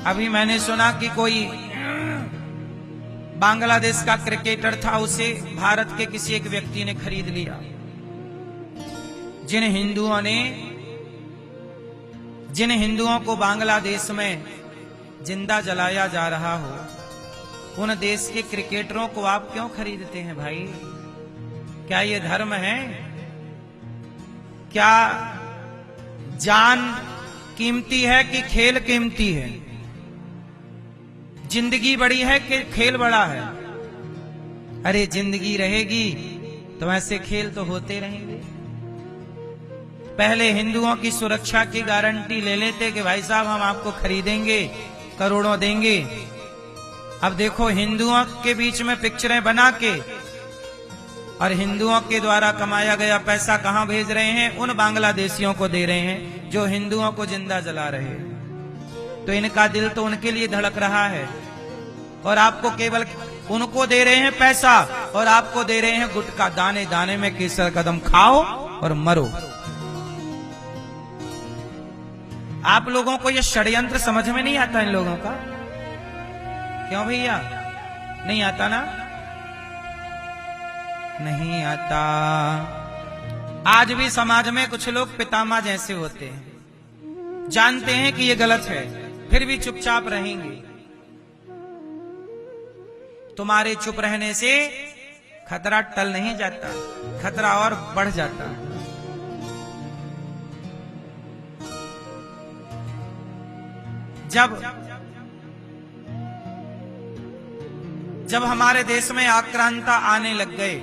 अभी मैंने सुना कि कोई बांग्लादेश का क्रिकेटर था, उसे भारत के किसी एक व्यक्ति ने खरीद लिया। जिन हिंदुओं को बांग्लादेश में जिंदा जलाया जा रहा हो, उन देश के क्रिकेटरों को आप क्यों खरीदते हैं भाई? क्या ये धर्म है? क्या जान कीमती है कि खेल कीमती है? जिंदगी बड़ी है कि खेल बड़ा है? अरे जिंदगी रहेगी तो ऐसे खेल तो होते रहेंगे। पहले हिंदुओं की सुरक्षा की गारंटी ले लेते कि भाई साहब हम आपको खरीदेंगे, करोड़ों देंगे। अब देखो हिंदुओं के बीच में पिक्चरें बना के और हिंदुओं के द्वारा कमाया गया पैसा कहां भेज रहे हैं? उन बांग्लादेशियों को दे रहे हैं जो हिंदुओं को जिंदा जला रहे हैं। तो इनका दिल तो उनके लिए धड़क रहा है, और आपको केवल उनको दे रहे हैं पैसा और आपको दे रहे हैं गुटखा। दाने दाने में केसर कदम खाओ और मरो। आप लोगों को यह षड्यंत्र समझ में नहीं आता इन लोगों का? क्यों भैया नहीं आता ना? नहीं आता। आज भी समाज में कुछ लोग पितामह जैसे होते हैं, जानते हैं कि ये गलत है, फिर भी चुपचाप रहेंगे। तुम्हारे चुप रहने से खतरा टल नहीं जाता, खतरा और बढ़ जाता। जब हमारे देश में आक्रांता आने लग गए,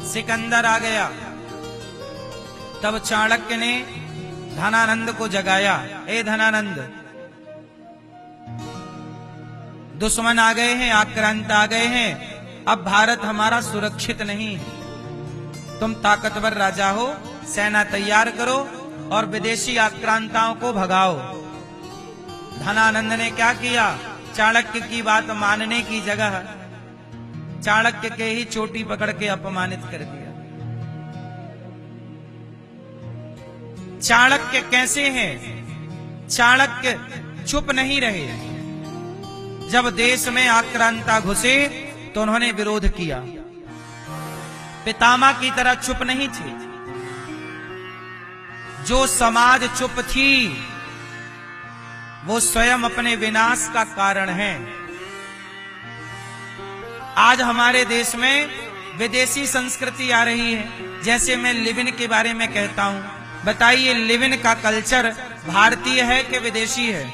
सिकंदर आ गया, तब चाणक्य ने धनानंद को जगाया। ए धनानंद, दुश्मन आ गए हैं, आक्रांता आ गए हैं, अब भारत हमारा सुरक्षित नहीं है। तुम ताकतवर राजा हो, सेना तैयार करो और विदेशी आक्रांताओं को भगाओ। धनानंद ने क्या किया? चाणक्य की बात मानने की जगह चाणक्य के ही चोटी पकड़ के अपमानित कर दिया। चाणक्य कैसे हैं? चाणक्य चुप नहीं रहे। जब देश में आक्रांता घुसे तो उन्होंने विरोध किया। पितामह की तरह चुप नहीं थे। जो समाज चुप थी वो स्वयं अपने विनाश का कारण है। आज हमारे देश में विदेशी संस्कृति आ रही है। जैसे मैं लिव इन के बारे में कहता हूं, बताइए लिव इन का कल्चर भारतीय है कि विदेशी है?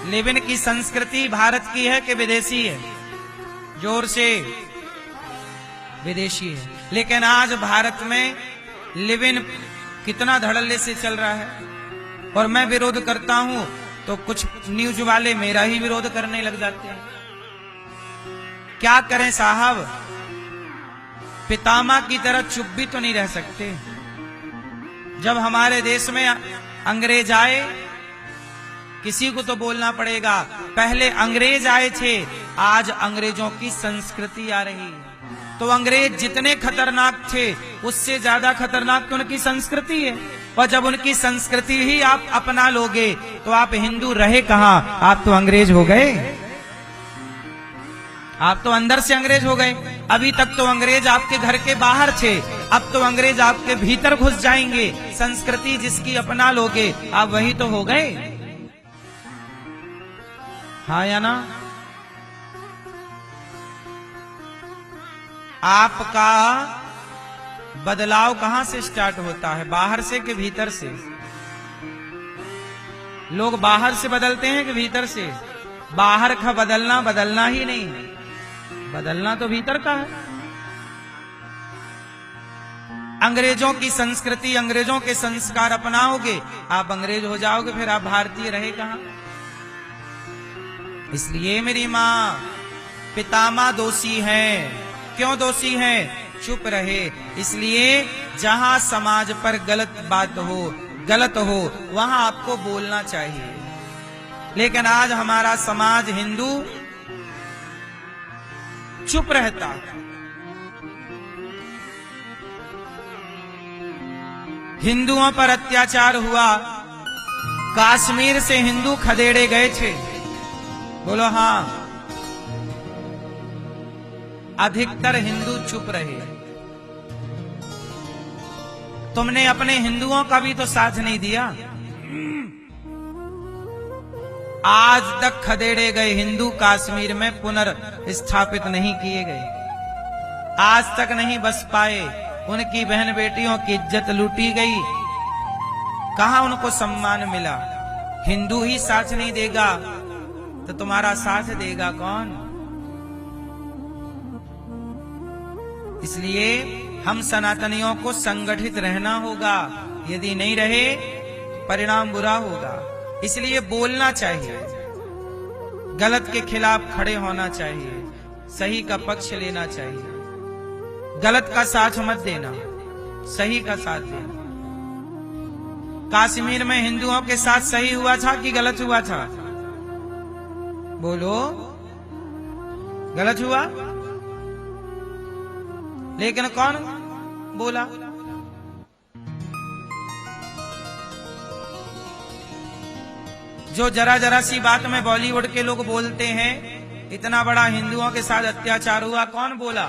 लिव इन की संस्कृति भारत की है कि विदेशी है? जोर से। विदेशी है। लेकिन आज भारत में लिव इन कितना धड़ल्ले से चल रहा है, और मैं विरोध करता हूं तो कुछ न्यूज वाले मेरा ही विरोध करने लग जाते हैं। क्या करें साहब? पितामह की तरह चुप भी तो नहीं रह सकते। जब हमारे देश में अंग्रेज आए, किसी को तो बोलना पड़ेगा। पहले अंग्रेज आए थे, आज अंग्रेजों की संस्कृति आ रही है। तो अंग्रेज जितने खतरनाक थे, उससे ज्यादा खतरनाक तो उनकी संस्कृति है। और जब उनकी संस्कृति ही आप अपना लोगे तो आप हिंदू रहे कहां? आप तो अंग्रेज हो गए। आप तो अंदर से अंग्रेज हो गए। अभी तक तो अंग्रेज आपके घर के बाहर थे, अब तो अंग्रेज आपके भीतर घुस जाएंगे। संस्कृति जिसकी अपना लोगे आप वही तो हो गए। हाँ या ना? आपका बदलाव कहां से स्टार्ट होता है? बाहर से कि भीतर से? लोग बाहर से बदलते हैं कि भीतर से? बाहर का बदलना ही नहीं, बदलना तो भीतर का है। अंग्रेजों की संस्कृति, अंग्रेजों के संस्कार अपनाओगे, आप अंग्रेज हो जाओगे, फिर आप भारतीय रहे कहां? इसलिए मेरी मां, पितामह दोषी हैं। क्यों दोषी हैं? चुप रहे। इसलिए जहां समाज पर गलत बात हो, गलत हो, वहां आपको बोलना चाहिए। लेकिन आज हमारा समाज हिंदू चुप रहता। हिंदुओं पर अत्याचार हुआ, कश्मीर से हिंदू खदेड़े गए थे। बोलो हाँ। अधिकतर हिंदू चुप रहे। तुमने अपने हिंदुओं का भी तो साथ नहीं दिया। आज तक खदेड़े गए हिंदू कश्मीर में पुनर्स्थापित नहीं किए गए, आज तक नहीं बस पाए। उनकी बहन बेटियों की इज्जत लूटी गई, कहां उनको सम्मान मिला। हिंदू ही साथ नहीं देगा तो तुम्हारा साथ देगा कौन? इसलिए हम सनातनियों को संगठित रहना होगा। यदि नहीं रहे परिणाम बुरा होगा। इसलिए बोलना चाहिए, गलत के खिलाफ खड़े होना चाहिए, सही का पक्ष लेना चाहिए। गलत का साथ मत देना, सही का साथ देना। कश्मीर में हिंदुओं के साथ सही हुआ था कि गलत हुआ था? बोलो, गलत हुआ। लेकिन कौन बोला? जो जरा जरा सी बात में बॉलीवुड के लोग बोलते हैं, इतना बड़ा हिंदुओं के साथ अत्याचार हुआ, कौन बोला?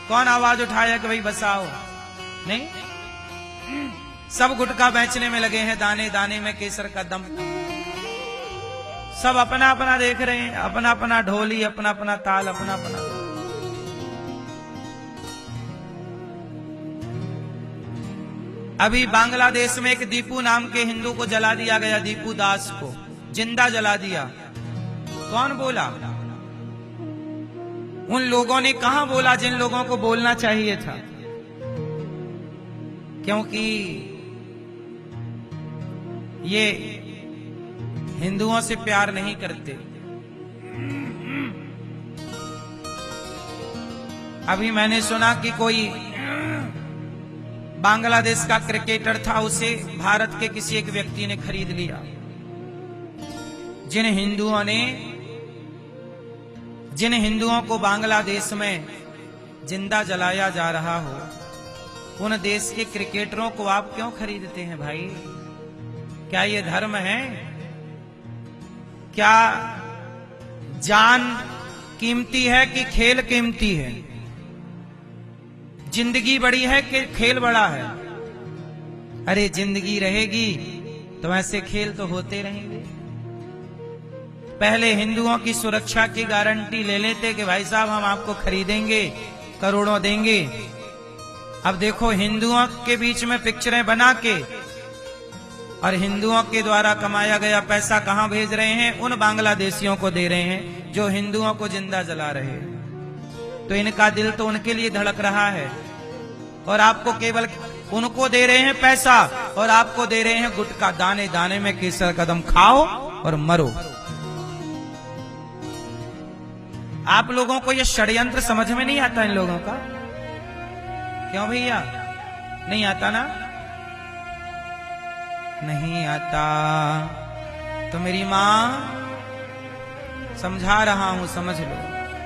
कौन आवाज उठाया कि भाई बसाओ? नहीं, सब गुटखा बेचने में लगे हैं, दाने दाने में केसर का दम। सब अपना अपना देख रहे हैं, अपना अपना ढोली, अपना अपना ताल, अपना अपना। अभी बांग्लादेश में एक दीपू नाम के हिंदू को जला दिया गया, दीपू दास को जिंदा जला दिया। कौन बोला? उन लोगों ने कहां बोला जिन लोगों को बोलना चाहिए था। क्योंकि ये हिंदुओं से प्यार नहीं करते। अभी मैंने सुना कि कोई बांग्लादेश का क्रिकेटर था, उसे भारत के किसी एक व्यक्ति ने खरीद लिया। जिन हिंदुओं को बांग्लादेश में जिंदा जलाया जा रहा हो, उन देश के क्रिकेटरों को आप क्यों खरीदते हैं भाई? क्या ये धर्म है? क्या जान कीमती है कि खेल कीमती है? जिंदगी बड़ी है कि खेल बड़ा है? अरे जिंदगी रहेगी तो ऐसे खेल तो होते रहेंगे। पहले हिंदुओं की सुरक्षा की गारंटी ले लेते कि भाई साहब हम आपको खरीदेंगे, करोड़ों देंगे। अब देखो हिंदुओं के बीच में पिक्चरें बना के और हिंदुओं के द्वारा कमाया गया पैसा कहां भेज रहे हैं? उन बांग्लादेशियों को दे रहे हैं जो हिंदुओं को जिंदा जला रहे हैं। तो इनका दिल तो उनके लिए धड़क रहा है, और आपको केवल उनको दे रहे हैं पैसा, और आपको दे रहे हैं गुटखा, दाने दाने में केसर कदम, खाओ और मरो। आप लोगों को यह षड्यंत्र समझ में नहीं आता इन लोगों का? क्यों भैया, नहीं आता ना? नहीं आता तो मेरी मां समझा रहा हूं, समझ लो।